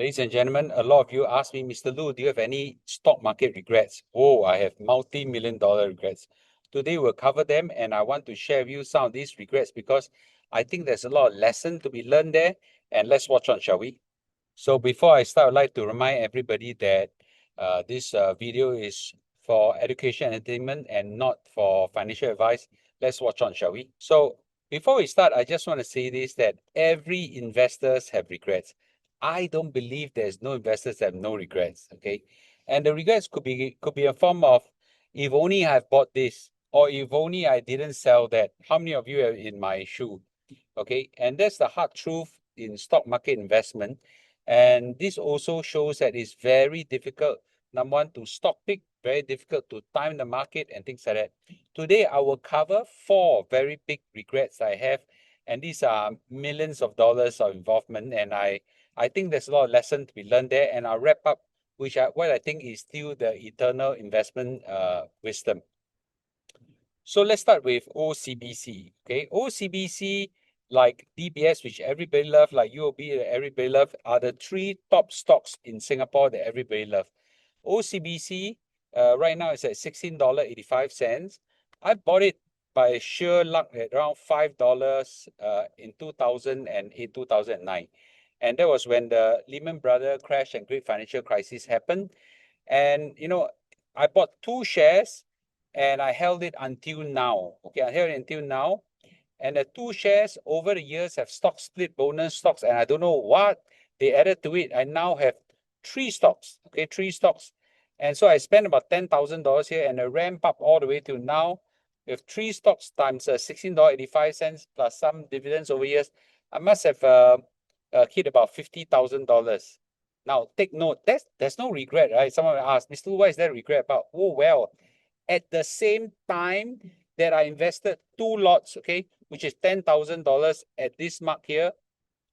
Ladies and gentlemen, a lot of you ask me, Mr. Lu, do you have any stock market regrets? Oh, I have multi-million dollar regrets. Today we'll cover them, and I want to share with you some of these regrets because I think there's a lot of lesson to be learned there. And let's watch on, shall we? So before I start, I'd like to remind everybody that this video is for education and entertainment and not for financial advice. Let's watch on, shall we? So before we start, I just want to say this, that every investors have regrets. I don't believe there's no investors that have no regrets, okay? And the regrets could be a form of, if only I've bought this, or if only I didn't sell that. How many of you are in my shoe? Okay, and that's the hard truth in stock market investment. And this also shows that it's very difficult, number one, to stock pick, very difficult to time the market and things like that. Today, I will cover 4 very big regrets I have, and these are millions of dollars of involvement, and I think there's a lot of lesson to be learned there, and I'll wrap up what I think is still the eternal investment wisdom. So let's start with OCBC. Okay, OCBC, like DBS, which everybody love, like UOB that everybody love, are the 3 top stocks in Singapore that everybody love. OCBC right now is at $16.85. I bought it by sheer luck at around $5 in 2008, 2009. And that was when the Lehman Brothers crash and great financial crisis happened. And, I bought 2 shares and I held it until now. Okay, I held it until now. And the 2 shares over the years have stock split bonus stocks, and I don't know what they added to it. I now have 3 stocks. Okay, 3 stocks. And so I spent about $10,000 here, and I ramp up all the way to now. With 3 stocks times $16.85 plus some dividends over years, I must have hit about $50,000. Now, take note, there's no regret, right? Someone will ask, Mr. Lu, what is that regret about? Oh, well, at the same time that I invested 2 lots, okay, which is $10,000 at this mark here,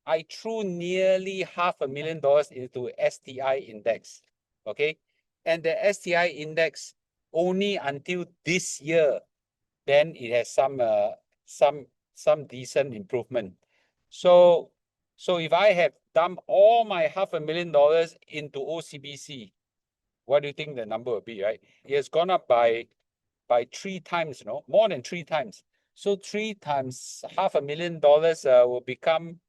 I threw nearly $500,000 into STI index, okay? And the STI index only until this year, then it has some decent improvement. So if I have dumped all my $500,000 into OCBC, what do you think the number will be, right? It has gone up by 3 times, more than 3 times. So 3 times $500,000 will become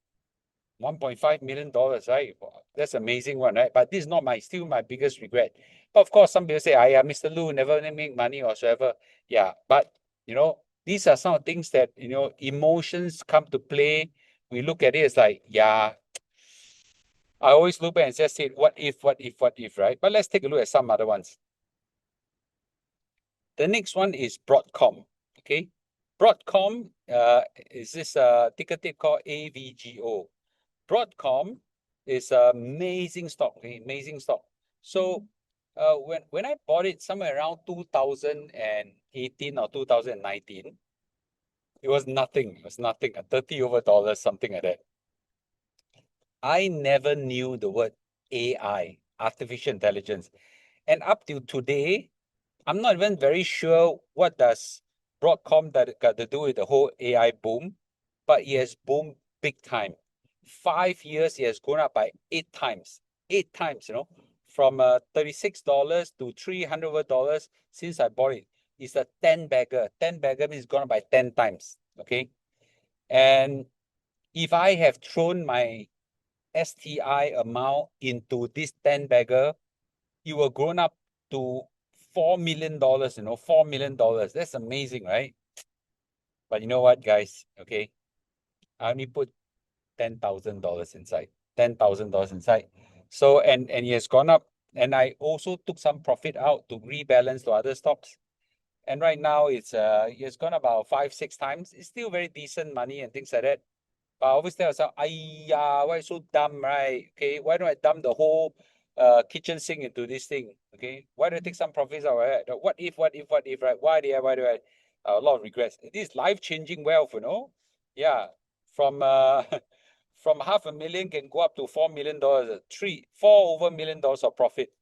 $1.5 million, right? That's amazing one, right? But this is not still my biggest regret. But of course, some people say, Mr. Lu never make money or whatsoever. Yeah, but these are some of the things that emotions come to play. We look at it as like, yeah, I always look back and just say, what if, right? But let's take a look at some other ones. The next one is Broadcom. Okay, Broadcom is this ticker tape called AVGO. Broadcom is an amazing stock. Okay? Amazing stock. So when I bought it somewhere around 2018 or 2019, it was nothing. It was nothing. $30 over, something like that. I never knew the word AI, artificial intelligence, and up till today, I'm not even very sure what does Broadcom got to do with the whole AI boom, but it has boomed big time. 5 years, it has gone up by 8 times. 8 times, from $36 to $300 since I bought it. It's a 10 bagger. 10 bagger means it's gone up by 10 times. Okay. And if I have thrown my STI amount into this 10 bagger, it will grown up to $4 million, $4 million. That's amazing, right? But you know what, guys? Okay, I only put $10,000 inside. $10,000 inside. So and it has gone up. And I also took some profit out to rebalance to other stocks. And right now it has gone about 5-6 times. It's still very decent money and things like that. But obviously I was like, why so dumb, right? Okay, why don't I dump the whole kitchen sink into this thing? Okay, why don't I take some profits out, right? What if, right? Why do I? A lot of regrets. This is life-changing wealth, Yeah, from from $500,000 can go up to $4 million, four over $1 million of profit.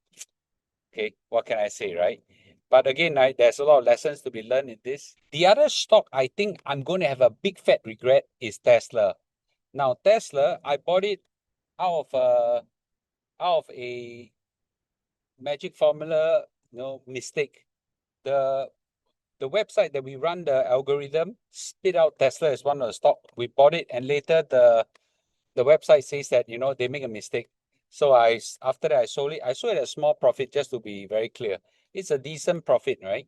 Okay, what can I say, right? But again, there's a lot of lessons to be learned in this. The other stock I think I'm going to have a big fat regret is Tesla. Now, Tesla, I bought it out of out of a magic formula, mistake. The website that we run the algorithm spit out Tesla as one of the stock. We bought it, and later the website says that they make a mistake. So after that I sold it. I sold it at a small profit, just to be very clear. It's a decent profit, right?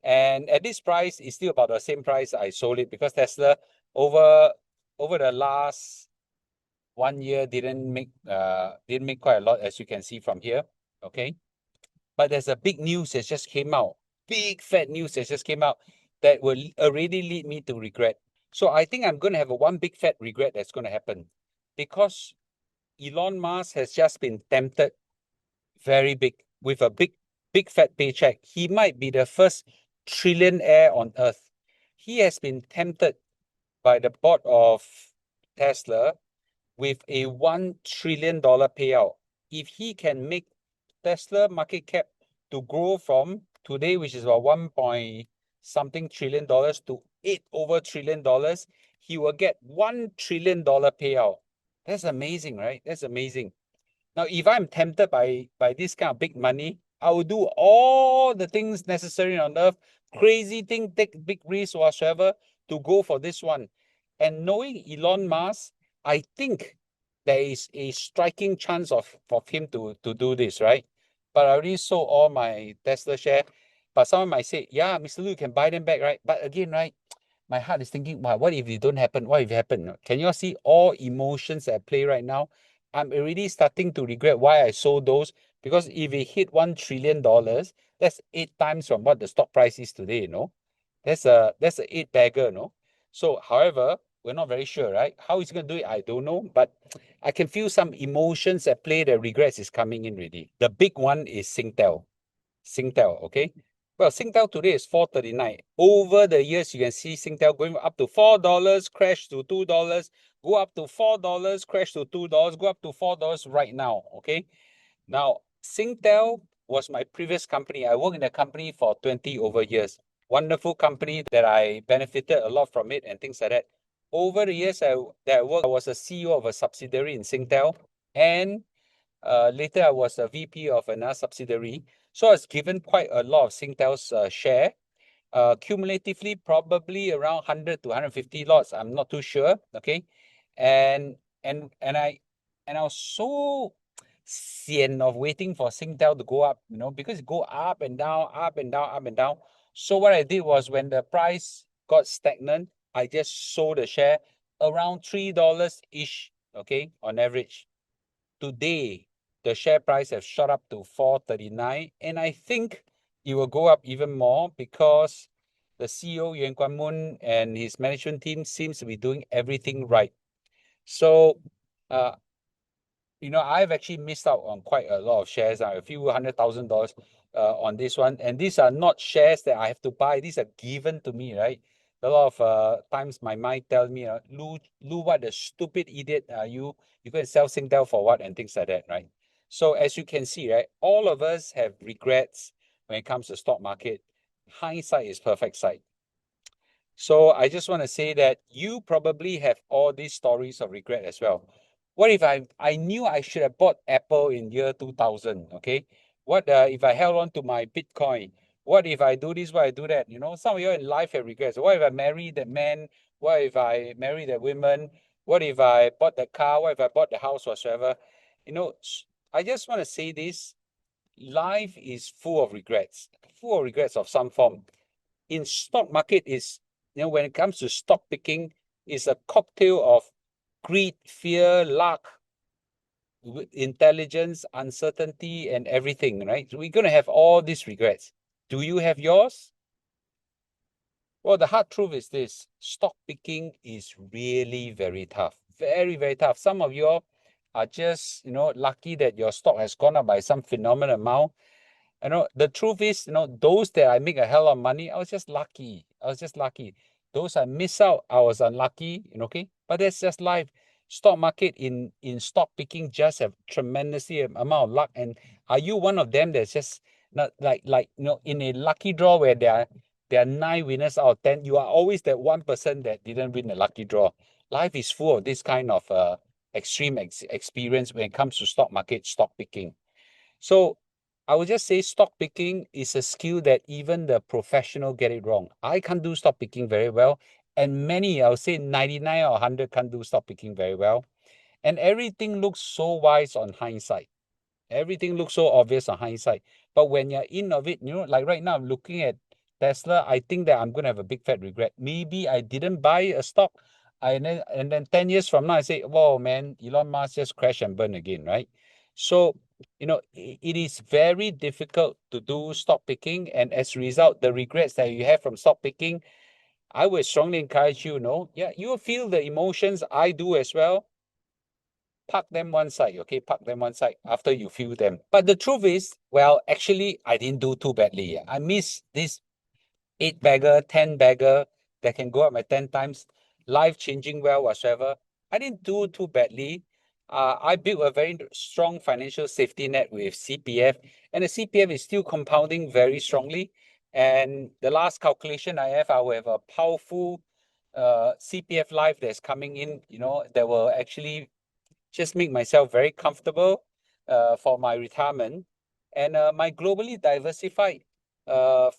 And at this price, it's still about the same price I sold it, because Tesla over the last 1 year didn't make quite a lot, as you can see from here. Okay. But there's a big news that just came out. Big fat news that just came out that will already lead me to regret. So I think I'm going to have a one big fat regret that's going to happen, because Elon Musk has just been tempted very big with a big fat paycheck. He might be the first trillionaire on earth. He has been tempted by the board of Tesla with a $1 trillion payout. If he can make Tesla market cap to grow from today, which is about 1 point something trillion dollars, to 8 over trillion dollars, he will get $1 trillion payout. That's amazing, right? That's amazing. Now, if I'm tempted by this kind of big money, I will do all the things necessary on earth, crazy thing, take big risks whatsoever, to go for this one. And knowing Elon Musk, I think there is a striking chance of him to do this, right? But I already sold all my Tesla share. But someone might say, yeah, Mr. Lu, you can buy them back, right? But again, right, my heart is thinking, wow, what if it don't happen? What if it happen? Can you all see all emotions at play right now? I'm already starting to regret why I sold those, because if it hit $1 trillion, that's 8 times from what the stock price is today, That's a 8-bagger, So, however, we're not very sure, right? How he's going to do it, I don't know. But I can feel some emotions at play. The regrets is coming in already. The big one is Singtel. Singtel, okay? Well, Singtel today is 4.39. Over the years, you can see Singtel going up to $4, crash to $2, go up to $4, crash to $2, go up to $4 right now, okay? Now, Singtel was my previous company. I worked in a company for 20 over years. Wonderful company that I benefited a lot from it and things like that. Over the years that I worked, I was a CEO of a subsidiary in Singtel, and later I was a VP of another subsidiary. So I was given quite a lot of Singtel's share. Cumulatively, probably around 100 to 150 lots. I'm not too sure. Okay. And I was so sian of waiting for Singtel to go up, because it go up and down, up and down, up and down. So what I did was, when the price got stagnant, I just sold the share around $3-ish, okay, on average. Today, the share price has shot up to 4.39, and I think it will go up even more, because the CEO Yuan Guanmun and his management team seems to be doing everything right. So, I've actually missed out on quite a lot of shares, a few $100,000 on this one. And these are not shares that I have to buy. These are given to me, right? A lot of times my mind tells me, Lu, what a stupid idiot are you? You go and sell Singtel for what? And things like that, right? So as you can see, right, all of us have regrets when it comes to stock market. Hindsight is perfect sight. So I just want to say that you probably have all these stories of regret as well. What if I knew I should have bought Apple in year 2000, okay? What if I held on to my Bitcoin? What if I do this, what I do that? Some of you in life have regrets. What if I marry that man? What if I marry that woman? What if I bought the car? What if I bought the house, whatsoever? I just want to say this. Life is full of regrets of some form. In stock market is, when it comes to stock picking, is a cocktail of greed, fear, luck, intelligence, uncertainty, and everything, right? So we're going to have all these regrets. Do you have yours? Well, the hard truth is this: stock picking is really very tough. Very, very tough. Some of you are just, lucky that your stock has gone up by some phenomenal amount. The truth is, those that I make a hell of money, I was just lucky. Those I miss out, I was unlucky, okay? But that's just life. Stock market in stock picking just have tremendously amount of luck. And are you one of them that's just not in a lucky draw where there are 9 winners out of 10? You are always that 1% that didn't win the lucky draw. Life is full of this kind of extreme experience when it comes to stock market, stock picking. So I would just say stock picking is a skill that even the professional get it wrong. I can't do stock picking very well, and many, I would say 99 or 100 can't do stock picking very well. And everything looks so wise on hindsight. Everything looks so obvious on hindsight. But when you're in of it, like right now, I'm looking at Tesla, I think that I'm going to have a big fat regret. Maybe I didn't buy a stock. And then 10 years from now, I say, whoa, man, Elon Musk just crash and burn again, right? So, it is very difficult to do stock picking. And as a result, the regrets that you have from stock picking, I would strongly encourage yeah, you feel the emotions. I do as well. Park them one side, okay? Park them one side after you feel them. But the truth is, well, actually, I didn't do too badly. I missed this 8-bagger, 10-bagger that can go up at 10 times, life-changing well whatsoever. I didn't do too badly. I built a very strong financial safety net with CPF, and the CPF is still compounding very strongly. And the last calculation I will have a powerful CPF life that's coming in, that will actually just make myself very comfortable for my retirement. And my globally diversified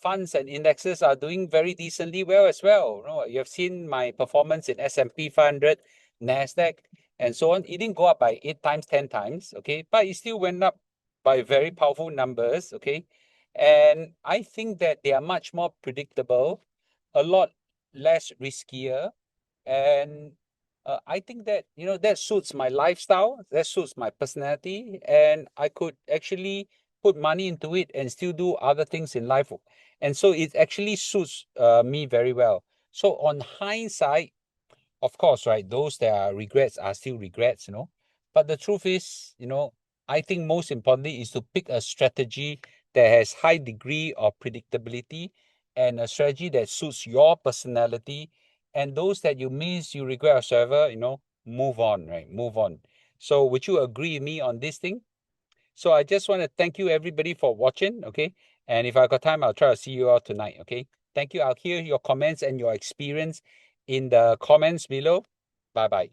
funds and indexes are doing very decently well as well. You have seen my performance in S&P 500, NASDAQ, and so on. It didn't go up by 8 times, 10 times, okay? But it still went up by very powerful numbers, okay? And I think that they are much more predictable, a lot less riskier, and I think that that suits my lifestyle, that suits my personality, and I could actually put money into it and still do other things in life, and so it actually suits me very well. So on hindsight, of course, right, those that are regrets are still regrets, but the truth is, I think most importantly is to pick a strategy that has high degree of predictability and a strategy that suits your personality, and those that you miss, you regret whatsoever, move on, right? Move on. So would you agree with me on this thing? So I just want to thank you everybody for watching, okay? And if I got time, I'll try to see you all tonight, okay? Thank you. I'll hear your comments and your experience in the comments below. Bye-bye.